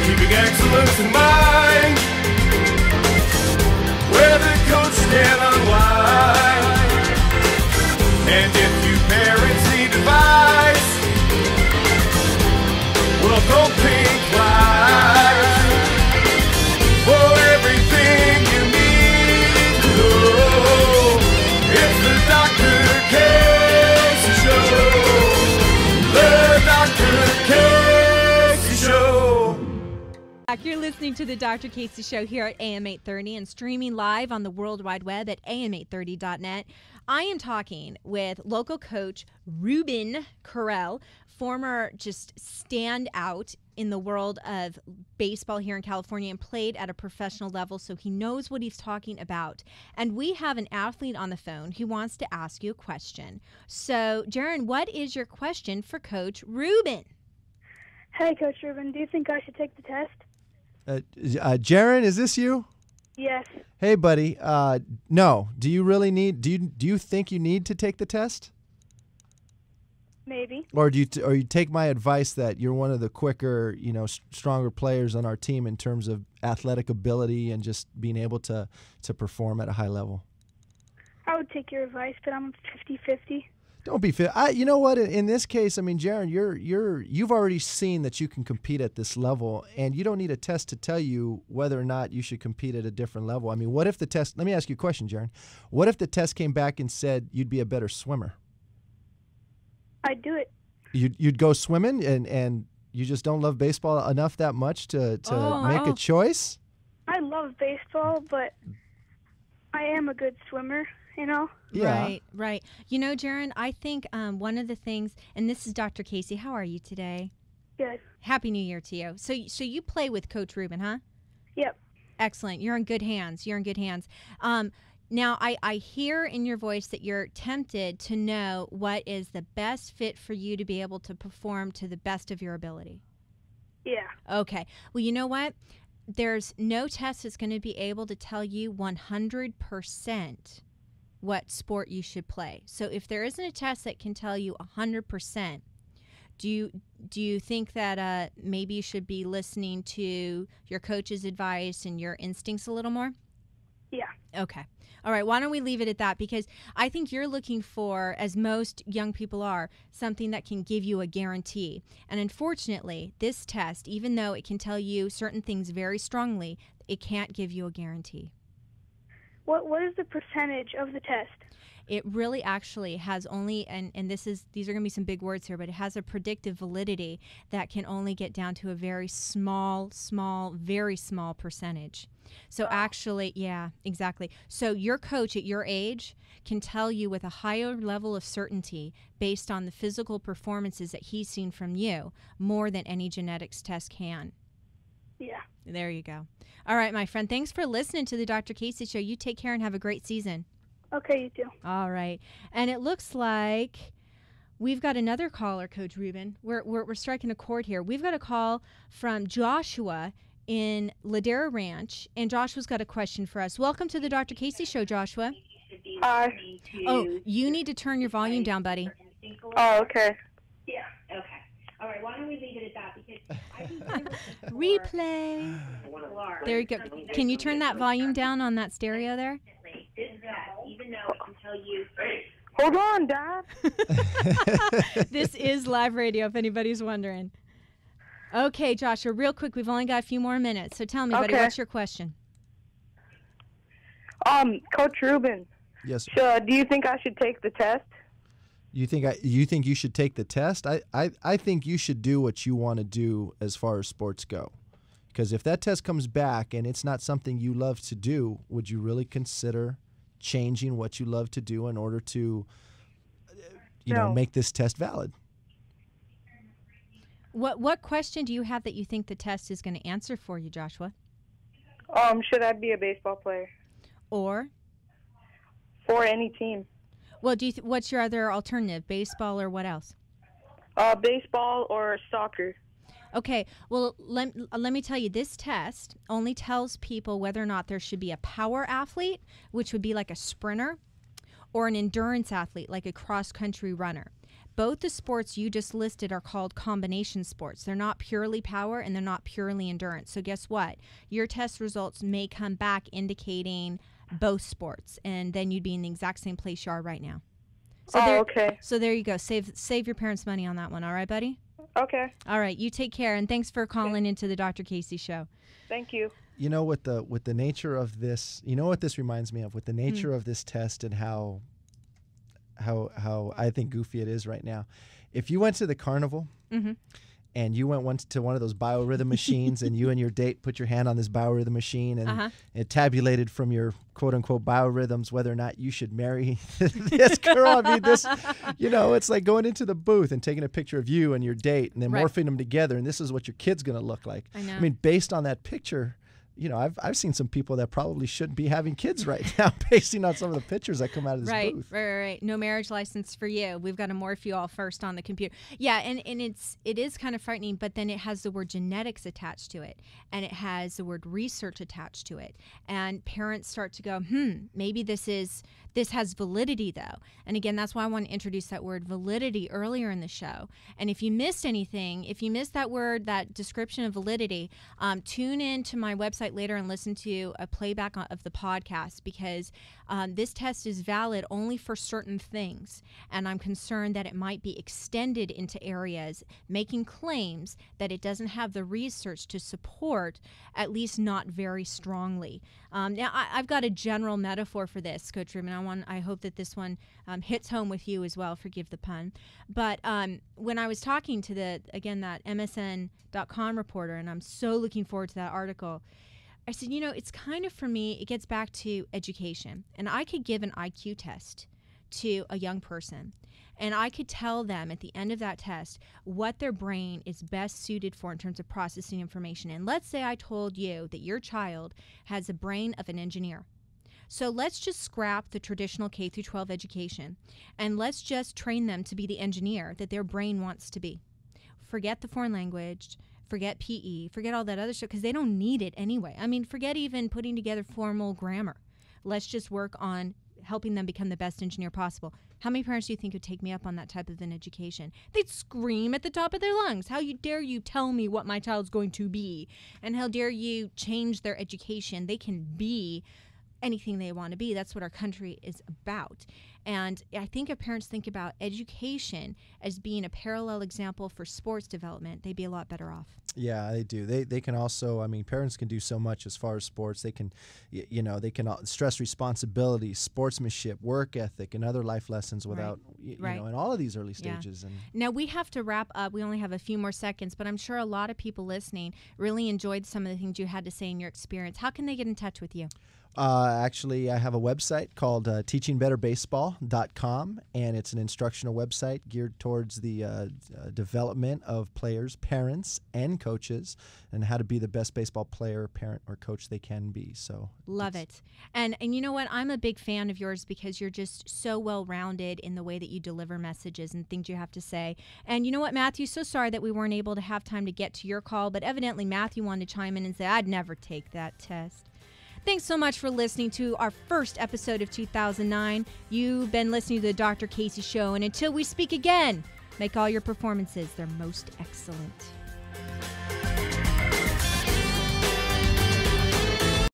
Keeping excellence in mind, where the coach can unwind. And if you parents need advice, well, don't think twice. For everything you need to know, it's the Dr. Casey Show. The Dr. Casey Show. You're listening to the Dr. Casey Show here at AM 830 and streaming live on the World Wide Web at am830.net. I am talking with local coach Ruben Carell, former just standout in the world of baseball here in California and played at a professional level, so he knows what he's talking about. And we have an athlete on the phone who wants to ask you a question. So, Jaron, what is your question for Coach Ruben? Hey, Coach Ruben, do you think I should take the test? Jaron, is this you? Yes. Hey, buddy. No. Do you really need? Do you think you need to take the test? Maybe. Or you take my advice that you're one of the quicker, stronger players on our team in terms of athletic ability and just being able to perform at a high level? I would take your advice, but I'm 50-50. Don't be fit. You know what? In this case, I mean, Jaron, you've already seen that you can compete at this level, and you don't need a test to tell you whether or not you should compete at a different level. I mean, what if the test? Let me ask you a question, Jaron. What if the test came back and said you'd be a better swimmer? I'd do it. You'd go swimming, and you just don't love baseball enough that much to make a choice? I love baseball, but I am a good swimmer. Yeah. Right. Jaron, I think one of the things, and this is Dr. Casey. How are you today? Good. Happy New Year to you. So you play with Coach Ruben, huh? Yep. Excellent. You're in good hands. Now, I hear in your voice that you're tempted to know what is the best fit for you to be able to perform to the best of your ability. Yeah. Okay. Well, you know what? There's no test that's going to be able to tell you 100% what sport you should play. So if there isn't a test that can tell you 100%, do you think that maybe you should be listening to your coach's advice and your instincts a little more? Yeah. Okay. All right. Why don't we leave it at that? Because I think you're looking for, as most young people are, something that can give you a guarantee. And unfortunately, this test, even though it can tell you certain things very strongly, it can't give you a guarantee. What is the percentage of the test? It really actually has only, and these are going to be some big words here, but it has a predictive validity that can only get down to a very small, very small percentage. So actually, yeah, exactly. So your coach at your age can tell you with a higher level of certainty based on the physical performances that he's seen from you more than any genetics test can. Yeah. There you go. All right, my friend. Thanks for listening to the Dr. Casey Show. You take care and have a great season. Okay, you too. All right. And it looks like we've got another caller, Coach Ruben. We're striking a chord here. We've got a call from Joshua in Ladera Ranch, and Joshua's got a question for us. Welcome to the Dr. Casey Show, Joshua. Hi. Oh, you need to turn your volume down, buddy. Oh, okay. Yeah. Okay. All right. Why don't we leave it at that? Because I think Replay. There you go. Can you turn that volume down on that stereo there? even though it can tell you. Hold on, Dad. This is live radio, if anybody's wondering. Okay, Joshua, real quick. We've only got a few more minutes, so tell me, buddy, what's your question? Coach Ruben. Yes. So, do you think I should take the test? You think you should take the test? I think you should do what you want to do as far as sports go. Because if that test comes back and it's not something you love to do, would you really consider changing what you love to do in order to make this test valid? What question do you have that you think the test is going to answer for you, Joshua? Should I be a baseball player? Or? For any team. Well, what's your other alternative? Baseball or what else? Baseball or soccer. Okay, well, let me tell you, this test only tells people whether or not there should be a power athlete, which would be like a sprinter, or an endurance athlete, like a cross-country runner. both the sports you just listed are called combination sports. They're not purely power and they're not purely endurance. So guess what? Your test results may come back indicating both sports, and then you'd be in the exact same place you are right now. So okay. So there you go. Save your parents money on that one. All right, buddy? Okay. All right. You take care, and thanks for calling into the Dr. Casey Show. Thank you. You know, with the nature of this, you know what this reminds me of, with the nature of this test and how I think goofy it is right now. If you went to the carnival and you went to one of those biorhythm machines and you and your date put your hand on this biorhythm machine and it tabulated from your quote-unquote biorhythms whether or not you should marry this girl. I mean, this, you know, it's like going into the booth and taking a picture of you and your date and then morphing them together, and this is what your kid's going to look like. I know. I mean, based on that picture, you know, I've seen some people that probably shouldn't be having kids right now based on some of the pictures that come out of this booth. Right. No marriage license for you. We've got to morph you all first on the computer. Yeah, and it is kind of frightening, but then it has the word genetics attached to it, and it has the word research attached to it. And parents start to go, maybe this has validity though. And again, that's why I want to introduce that word validity earlier in the show. And if you missed anything, if you missed that word, that description of validity, tune in to my website later and listen to a playback of the podcast, because this test is valid only for certain things. And I'm concerned that it might be extended into areas making claims that it doesn't have the research to support, at least not very strongly. Now, I've got a general metaphor for this, Coach Rubin. I hope that this one hits home with you as well. Forgive the pun. But when I was talking to that MSN.com reporter, and I'm so looking forward to that article, I said, you know, it's kind of, for me, it gets back to education. And I could give an IQ test to a young person, and I could tell them at the end of that test what their brain is best suited for in terms of processing information. And let's say I told you that your child has a brain of an engineer. So let's just scrap the traditional K through 12 education, and let's just train them to be the engineer that their brain wants to be. Forget the foreign language, forget PE, forget all that other stuff, because they don't need it anyway. I mean, forget even putting together formal grammar. Let's just work on helping them become the best engineer possible. How many parents do you think would take me up on that type of an education? They'd scream at the top of their lungs. How dare you tell me what my child's going to be? And how dare you change their education? They can be anything they want to be. That's what our country is about. And I think if parents think about education as being a parallel example for sports development, they'd be a lot better off. Yeah, they do. They can also, I mean, parents can do so much as far as sports. They can, you know, they can stress responsibility, sportsmanship, work ethic, and other life lessons without, you know, in all of these early stages. And now we have to wrap up. We only have a few more seconds, but I'm sure a lot of people listening really enjoyed some of the things you had to say in your experience. How can they get in touch with you? Actually, I have a website called teachingbetterbaseball.com, and it's an instructional website geared towards the development of players, parents, and coaches, and how to be the best baseball player, parent, or coach they can be. So love it. And you know what? I'm a big fan of yours because you're just so well-rounded in the way that you deliver messages and things you have to say. And you know what, Matthew? So sorry that we weren't able to have time to get to your call, but evidently Matthew wanted to chime in and say, I'd never take that test. Thanks so much for listening to our first episode of 2009. You've been listening to the Dr. Casey Show, and until we speak again, make all your performances their most excellent.